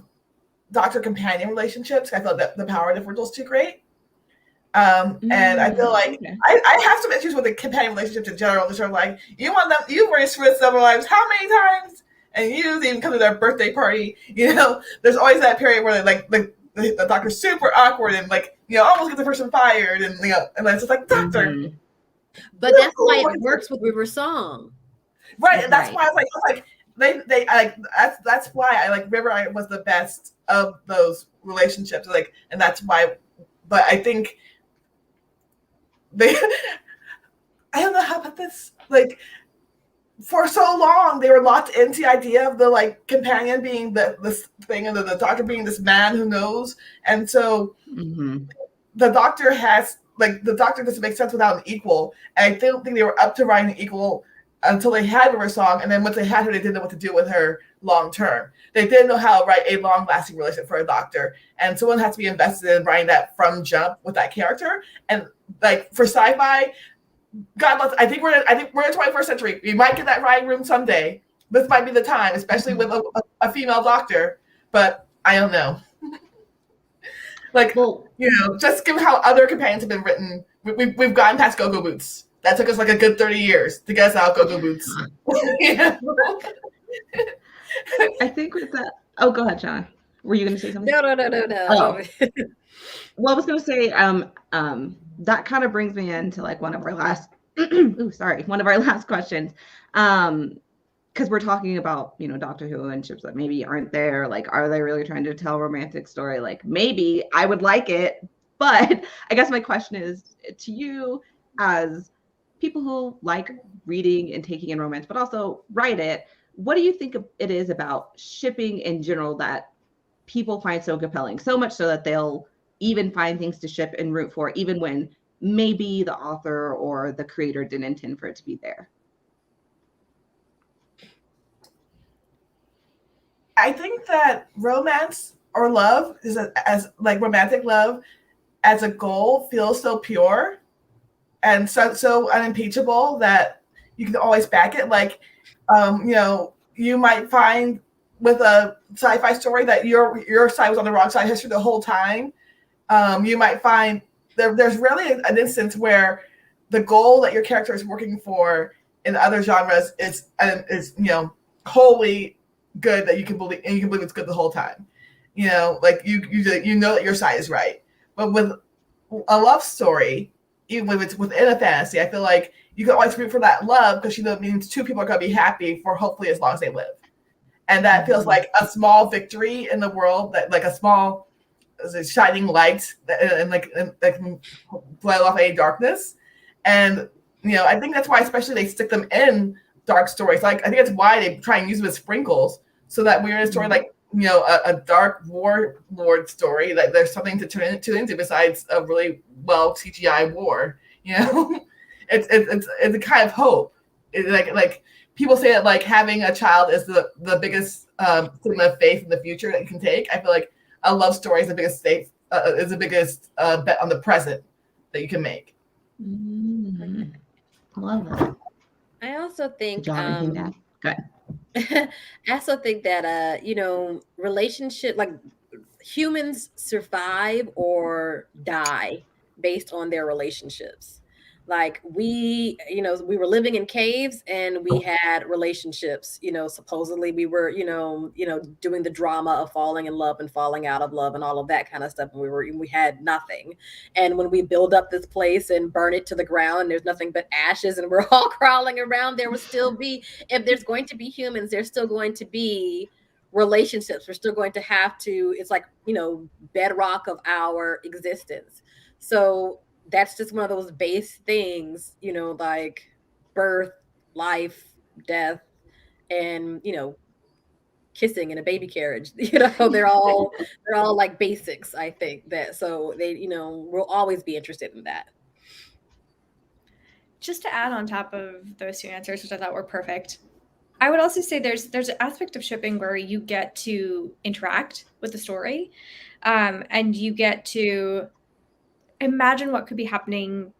S2: doctor companion relationships. I feel that the power differential is too great. And I feel like
S1: Okay.
S2: I have some issues with the companion relationships in general. Just sort of like, you want them, you've raised with several lives, how many times? And you didn't even come to their birthday party. You know, there's always that period where like the doctor's super awkward and like, you know, almost get the person fired, and you know, and it's just like, doctor.
S1: Mhm.
S3: But that's why it works with River Song.
S2: Right, and that's
S1: Right.
S2: why I was like they like that's why I like River was the best of those relationships. Like, and that's why. But I think they, I don't know how about this. Like, for so long they were locked into the idea of the like companion being this thing, and the doctor being this man who knows, and so the doctor has like the doctor doesn't make sense without an equal. And I don't think they were up to writing an equal until they had River Song, and then once they had her, they didn't know what to do with her long term. They didn't know how to write a long lasting relationship for a doctor, and someone has to be invested in writing that from jump with that character. And like for sci-fi, God bless. I think we're in the 21st century. We might get that writing room someday. This might be the time, especially with a female doctor. But I don't know. Like,
S1: Well,
S2: you know, just given how other companions have been written, we've gotten past Go-Go Boots. That took us like a good 30 years to get us out of Go-Go Boots. Yeah.
S1: I think with that. Oh, go ahead, Shanna. Were you going to say something?
S3: No.
S1: Oh. Well, I was going to say, that kind of brings me into like one of our last, one of our last questions. Because we're talking about, you know, Doctor Who and ships that maybe aren't there. Like, are they really trying to tell a romantic story? Like, maybe I would like it, but I guess my question is to you as people who like reading and taking in romance, but also write it. What do you think it is about shipping in general that people find so compelling? So much so that they'll even find things to ship and root for, even when maybe the author or the creator didn't intend for it to be there.
S2: I think that romance or love is as like romantic love as a goal feels so pure and so unimpeachable that you can always back it. Like, you know, you might find with a sci-fi story that your side was on the wrong side of history the whole time. You might find there's rarely an instance where the goal that your character is working for in other genres is you know, wholly good that you can believe, and you can believe it's good the whole time. You know, like you know that your side is right. But with a love story, even if it's within a fantasy, I feel like you can always root for that love because you know it means two people are going to be happy for hopefully as long as they live. And that feels like a small victory in the world, that like a small shining light that can blow off any darkness. And you know, I think that's why especially they stick them in dark stories. Like I think that's why they try and use them as sprinkles, so that we're in a story like, you know, a dark warlord story, that there's something to turn into besides a really well CGI war. You know, it's a kind of hope. Like people say that like having a child is the biggest symbol of faith in the future that you can take. I feel like a love story is the biggest bet on the present that you can make.
S1: Love that.
S3: I also think
S1: Good.
S3: I also think that you know, relationship, like humans survive or die based on their relationships. Like we, you know, we were living in caves and we had relationships, you know, supposedly we were, you know, doing the drama of falling in love and falling out of love and all of that kind of stuff. And we had nothing. And when we build up this place and burn it to the ground, there's nothing but ashes and we're all crawling around, there will still be, if there's going to be humans, there's still going to be relationships. We're still going to have to, it's like, you know, bedrock of our existence. So that's just one of those base things, you know, like birth, life, death, and, you know, kissing in a baby carriage. You know, they're all like basics, I think, that so they, you know, we'll always be interested in that.
S4: Just to add on top of those two answers, which I thought were perfect, I would also say there's an aspect of shipping where you get to interact with the story, and you get to imagine what could be happening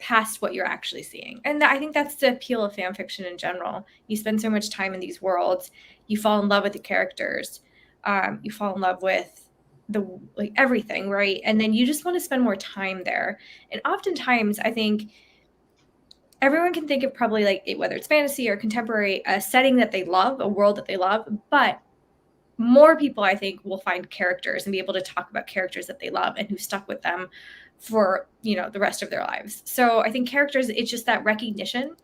S4: past what you're actually seeing. And I think that's the appeal of fan fiction in general. You spend so much time in these worlds, you fall in love with the characters, you fall in love with like everything, right? And then you just want to spend more time there. And oftentimes I think everyone can think of probably like whether it's fantasy or contemporary, a setting that they love, a world that they love, but more people I think will find characters and be able to talk about characters that they love and who stuck with them for, you know, the rest of their lives. So I think characters, it's just that recognition,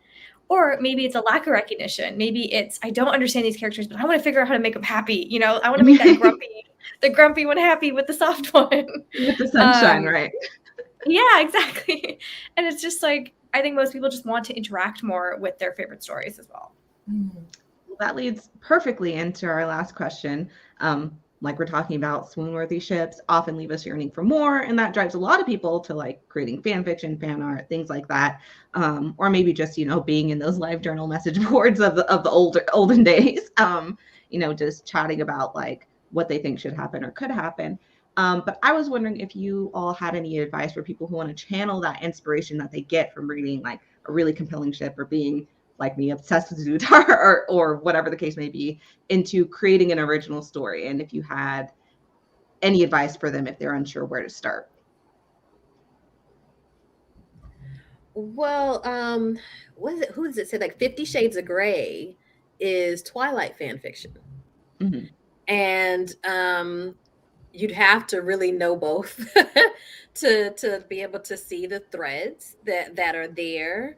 S4: or maybe it's a lack of recognition. Maybe it's, I don't understand these characters, but I want to figure out how to make them happy. You know, I want to make that the grumpy one happy with the soft one.
S1: With the sunshine, right?
S4: Yeah, exactly. And it's just like, I think most people just want to interact more with their favorite stories as well.
S1: Well, that leads perfectly into our last question. Like we're talking about, swoon-worthy ships often leave us yearning for more, and that drives a lot of people to like creating fan fiction, fan art, things like that, or maybe just, you know, being in those live journal message boards of the olden days, you know, just chatting about like what they think should happen or could happen. But I was wondering if you all had any advice for people who want to channel that inspiration that they get from reading like a really compelling ship, or being like me, obsessed with Zootar, or whatever the case may be, into creating an original story. And if you had any advice for them if they're unsure where to start.
S3: Well, what is it? Who does it say? Like 50 Shades of Grey is Twilight fan fiction.
S1: Mm-hmm.
S3: And you'd have to really know both to be able to see the threads that are there.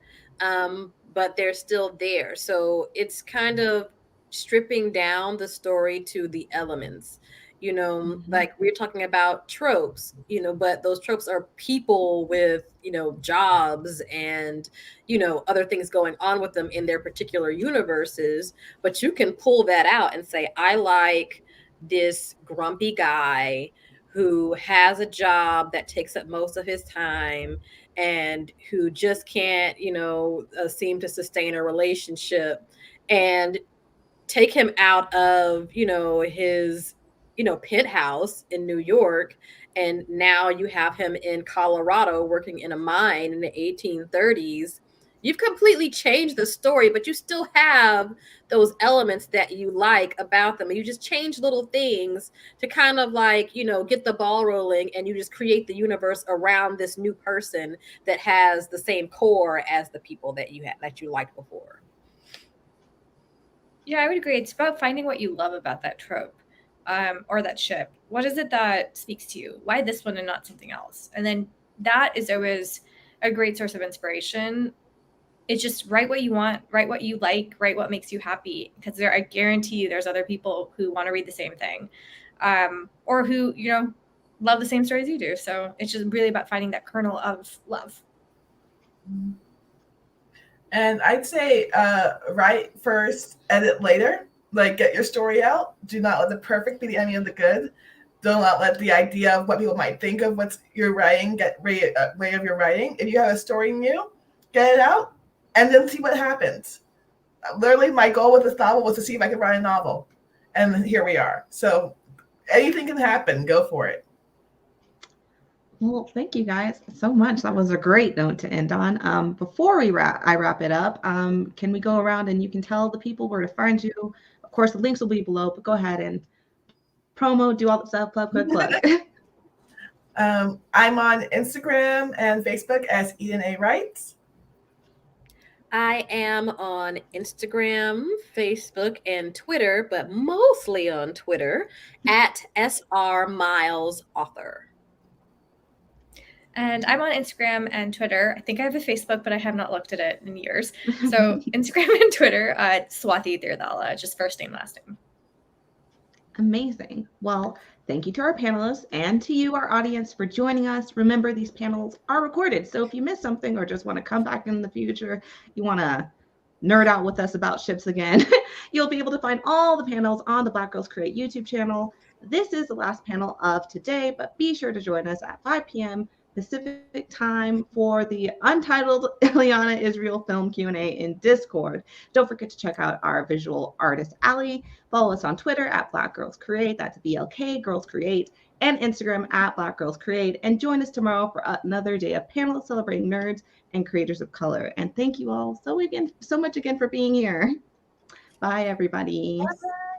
S3: But they're still there. So it's kind of stripping down the story to the elements. You know, like we're talking about tropes, you know, but those tropes are people with, you know, jobs and, you know, other things going on with them in their particular universes. But you can pull that out and say, I like this grumpy guy who has a job that takes up most of his time and who just can't, you know, seem to sustain a relationship, and take him out of, you know, his, you know, penthouse in New York. And now you have him in Colorado working in a mine in the 1830s. You've completely changed the story, but you still have those elements that you like about them. You just change little things to kind of like, you know, get the ball rolling, and you just create the universe around this new person that has the same core as the people that you had, that you liked before.
S4: Yeah, I would agree. It's about finding what you love about that trope, or that ship. What is it that speaks to you? Why this one and not something else? And then that is always a great source of inspiration. It's just write what you want, write what you like, write what makes you happy. Because I guarantee you there's other people who want to read the same thing, or who, you know, love the same stories you do. So it's just really about finding that kernel of love.
S2: And I'd say write first, edit later. Like, get your story out. Do not let the perfect be the enemy of the good. Do not let the idea of what people might think of what you're writing get way of your writing. If you have a story new, get it out and then see what happens. Literally, my goal with this novel was to see if I could write a novel. And here we are. So anything can happen. Go for it.
S1: Well, thank you guys so much. That was a great note to end on. Before I wrap it up, can we go around and you can tell the people where to find you? Of course, the links will be below, but go ahead and promo, do all the stuff, plug.
S2: I'm on Instagram and Facebook as Eden A. Writes.
S3: I am on Instagram, Facebook, and Twitter, but mostly on Twitter at SR Miles Author.
S4: And I'm on Instagram and Twitter. I think I have a Facebook, but I have not looked at it in years. So Instagram and Twitter, Swati Teerdhala, just first name, last name.
S1: Amazing. Well, thank you to our panelists and to you, our audience, for joining us. Remember, these panels are recorded. So if you missed something or just want to come back in the future, you want to nerd out with us about ships again, you'll be able to find all the panels on the Black Girls Create YouTube channel. This is the last panel of today, but be sure to join us at 5 p.m. Pacific time for the untitled Ileana Israel film Q&A in Discord. Don't forget to check out our visual artist alley. Follow us on Twitter at Black Girls Create, that's BLK Girls Create, and Instagram at Black Girls Create. And join us tomorrow for another day of panels celebrating nerds and creators of color. And thank you all so much again for being here. Bye, everybody.
S3: Bye.